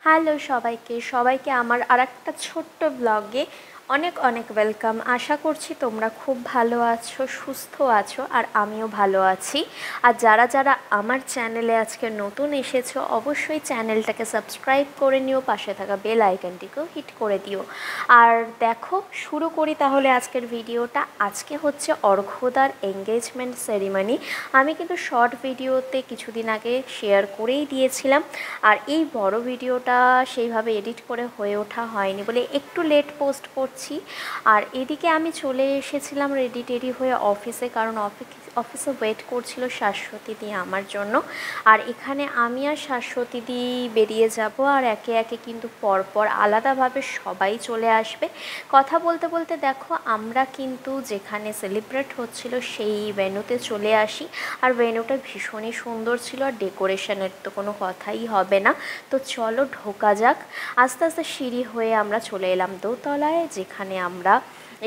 Hello সবাইকে সবাইকে আমার আরেকটা ছোট্ট ব্লগে অনেক অনেক ওয়েলকাম। আশা করছি তোমরা খুব ভালো আছো, সুস্থ আছো, আর আমিও ভালো আছি। আর যারা যারা আমার চ্যানেলে আজকে নতুন এসেছো অবশ্যই চ্যানেলটাকে সাবস্ক্রাইব করে নিও, পাশে থাকা বেল আইকনটিকেও হিট করে দিও। আর দেখো শুরু করি তাহলে আজকের ভিডিওটা। আজকে হচ্ছে অর্ঘ্যদার এঙ্গেজমেন্ট সেরিমনি। আমি কিন্তু শর্ট ভিডিওতে কিছুদিন আগে শেয়ার করেই দিয়েছিলাম, আর এই বড় ভিডিওটা সেইভাবে এডিট করে হয়ে ওঠা হয়নি বলে একটু লেট পোস্ট করছি। আর এদিকে আমি চলে এসেছিলাম রেডি টেডি হয়ে অফিসে, কারণ অফিসে ওয়েট করছিল শাশ্বতী দি আমার জন্য। আর এখানে আমি আর শাশ্বতী দি বেরিয়ে যাব, আর একে একে কিন্তু পরপর আলাদাভাবে সবাই চলে আসবে। কথা বলতে বলতে দেখো আমরা কিন্তু যেখানে সেলিব্রেট হচ্ছিল সেই ভেন্যুতে চলে আসি। আর ভেন্যুটা ভীষণই সুন্দর ছিল, আর ডেকোরেশনের তো কোনো কথাই হবে না। তো চলো ঢোকা যাক। আস্তে আস্তে সিঁড়ি হয়ে আমরা চলে এলাম দোতলায়, যেখানে আমরা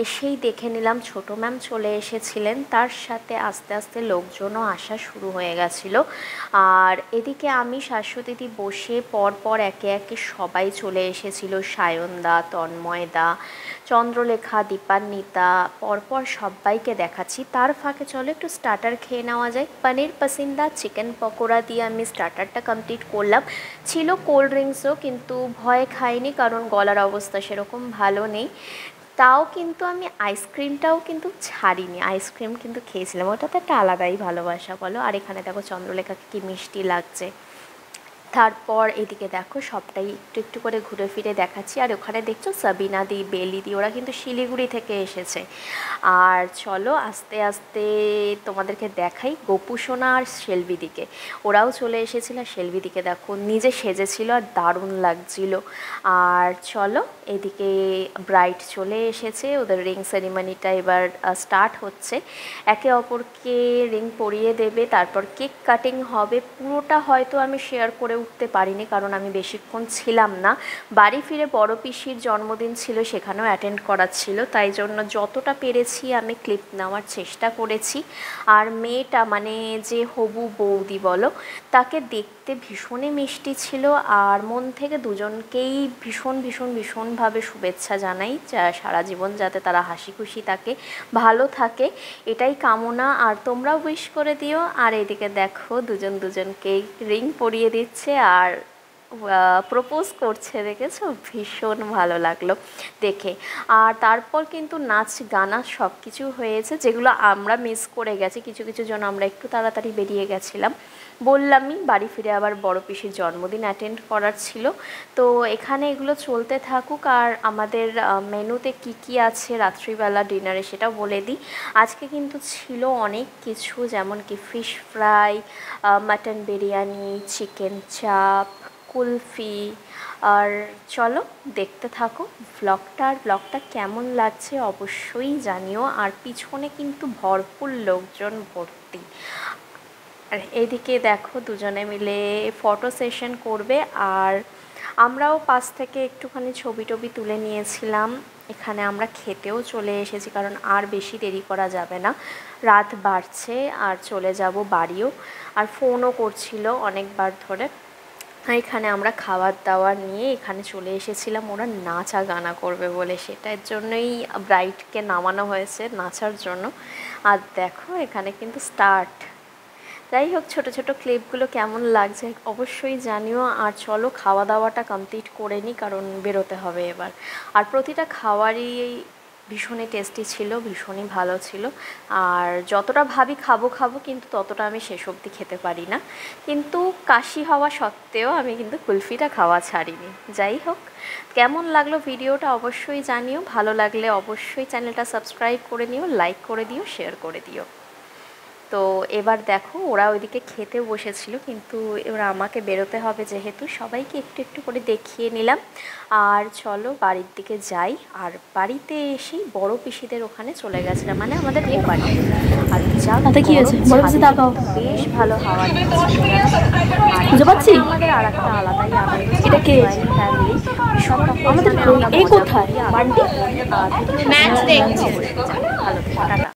এসেই দেখে নিলাম ছোটো ম্যাম চলে এসেছিলেন, তার সাথে আস্তে আস্তে লোকজনও আসা শুরু হয়ে গেছিলো। আর এদিকে আমি শাশ্বতীদি বসে পরপর একে একে সবাই চলে এসেছিল, সায়নদা, তন্ময়দা, চন্দ্রলেখা, দীপান্বিতা, পরপর সবাইকে দেখাচ্ছি। তার ফাঁকে চলো একটু স্টার্টার খেয়ে নেওয়া যায়। পনির পাসিন্দা চিকেন পকোড়া দিয়ে আমি স্টার্টারটা কমপ্লিট করলাম। ছিল কোল্ড ড্রিঙ্কসও, কিন্তু ভয় খাইনি কারণ গলার অবস্থা সেরকম ভালো নেই। তাও কিন্তু আমি আইসক্রিমটাও কিন্তু ছাড়িনি, আইসক্রিম কিন্তু খেয়েছিলাম, ওটা তো একটা আলাদাই ভালোবাসা বলো। আর এখানে দেখো চন্দ্রলেখাকে কি মিষ্টি লাগছে। তারপর এদিকে দেখো সবটাই একটু একটু করে ঘুরে ফিরে দেখাচ্ছি। আর ওখানে দেখছো সাবিনা দি, বেলি দি, ওরা কিন্তু শিলিগুড়ি থেকে এসেছে। আর চলো আস্তে আস্তে তোমাদেরকে দেখাই গোপু সোনা আর শেলভি দিকে, ওরাও চলে এসেছিল। আর শেলভি দিকে দেখো নিজে সেজেছিল আর দারুণ লাগছিল। আর চলো এদিকে ব্রাইড চলে এসেছে, ওদের রিং সেরিমনিটা এবার স্টার্ট হচ্ছে। একে অপরকে রিং পরিয়ে দেবে, তারপর কেক কাটিং হবে। পুরোটা হয়তো আমি শেয়ার করে উঠতে পারিনি কারণ আমি বেশিক্ষণ ছিলাম না। বাড়ি ফিরে বড় পিসির জন্মদিন ছিল, সেখানেও অ্যাটেন্ড করার ছিল, তাই জন্য যতটা পেরেছি আমি ক্লিপ নেওয়ার চেষ্টা করেছি। আর মেয়েটা মানে যে হবু বৌদি বলো, তাকে দেখতে ভীষণই মিষ্টি ছিল। আর মন থেকে দুজনকেই ভীষণ ভীষণ ভীষণভাবে শুভেচ্ছা জানাই, সারা জীবন যাতে তারা হাসি খুশি থাকে, ভালো থাকে, এটাই কামনা। আর তোমরা উইশ করে দিও। আর এদিকে দেখো দুজন দুজনকেই রিং পরিয়ে দিচ্ছে আর প্রপোজ করছে, দেখেছো? ভীষণ ভালো লাগলো দেখে। আর তারপর কিন্তু নাচ গানা সব কিছু হয়েছে, যেগুলো আমরা মিস করে গেছি। কিছু কিছু জন আমরা একটু তাড়াতাড়ি বেরিয়ে গেছিলাম, বললামই বাড়ি ফিরে আবার বড় পিসির জন্মদিন অ্যাটেন্ড করার ছিল। তো এখানে এগুলো চলতে থাকুক। আর আমাদের মেনুতে কি কি আছে রাত্রিবেলা ডিনারে সেটাও বলে দিই। আজকে কিন্তু ছিল অনেক কিছু, যেমন কি fish fry, mutton biryani, chicken চাপ, কুলফি। আর চলো দেখতে থাকো ব্লগটা। আর ব্লগটা কেমন লাগছে অবশ্যই জানিও। আর পিছনে কিন্তু ভরপুর লোকজন ভর্তি। আর এদিকে দেখো দুজনে মিলে ফটো সেশন করবে, আর আমরাও পাশ থেকে একটুখানি ছবি টবি তুলে নিয়েছিলাম। এখানে আমরা খেতেও চলে এসেছি কারণ আর বেশি দেরি করা যাবে না, রাত বাড়ছে আর চলে যাব বাড়িও। আর ফোনও করছিল অনেকবার ধরে। এখানে আমরা খাবার দাবার নিয়ে এখানে চলে এসেছিলাম, ওরা নাচা গানা করবে বলে, সেটার জন্যই ব্রাইডকে নামানো হয়েছে নাচার জন্য। আর দেখো এখানে কিন্তু স্টার্ট। যাই হোক ছোটো ছোটো ক্লিপগুলো কেমন লাগছে অবশ্যই জানিও। আর চলো খাওয়া দাওয়াটা কমপ্লিট করে নিই কারণ বেরোতে হবে এবার। আর প্রতিটা খাবারই ভীষণই টেস্টি ছিল, ভীষণই ভালো ছিল। আর যতটা ভাবি খাবো খাবো কিন্তু ততটা আমি শেষ অবধি খেতে পারি না, কিন্তু কাশি হওয়া সত্ত্বেও আমি কিন্তু কুলফিটা খাওয়া ছাড়িনি। যাই হোক কেমন লাগলো ভিডিওটা অবশ্যই জানিও, ভালো লাগলে অবশ্যই চ্যানেলটা সাবস্ক্রাইব করে নিও, লাইক করে দিও, শেয়ার করে দিও। তো এবার দেখো ওরা ওইদিকে খেতে বসেছিল, কিন্তু এবার আমাকে বেরোতে হবে যেহেতু, সবাইকে একটু একটু করে দেখিয়ে নিলাম। আর চলো বাড়ির দিকে যাই। আর বাড়িতে এসেই বড় পিসিদের ওখানে চলে গেছিলাম, মানে আমাদের ও বাড়ি। আর যা কি আছে বড় পিসি তাকাও, বেশ ভালো হাওয়া বুঝতে পারছি আমাদের আর একটা আলাদাই আনন্দ। এটা কে ফ্যামিলি আমাদের এই কোথায় বান্টি ম্যাচ দেখছে। ভালো টাটা।